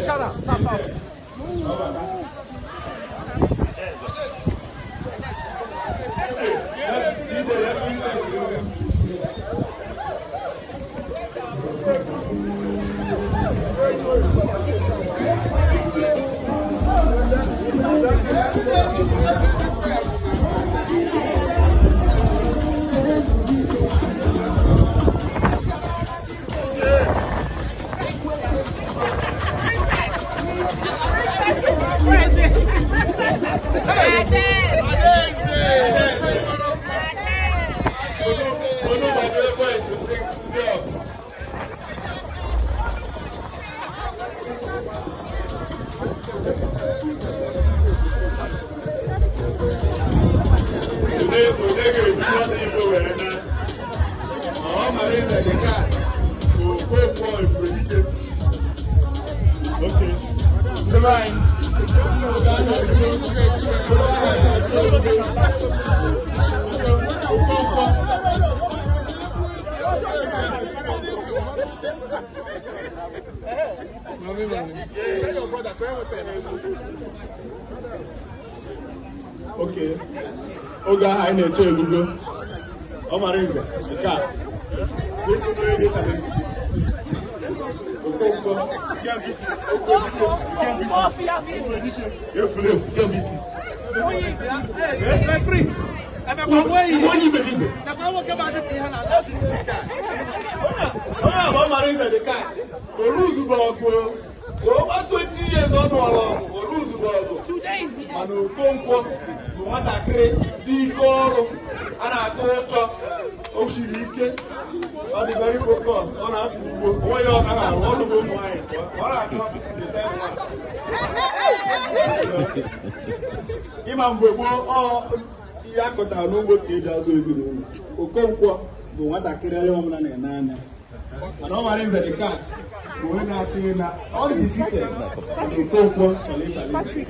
Shut up, stop. Okay. Oga I na-eche elugo. Omarize, the cat. Over 20 years on or lose the ball. 2 days. And you come what I create the call and I told you, oh, she weekend. On the very focus on how to go. Why you are all the way. What I talk Imam Bobo or Yakota no work ages with you. Okonkwo, the one I carry on and nana. And all my the cat. Going out here all defeated. Okonkwo, Patrick,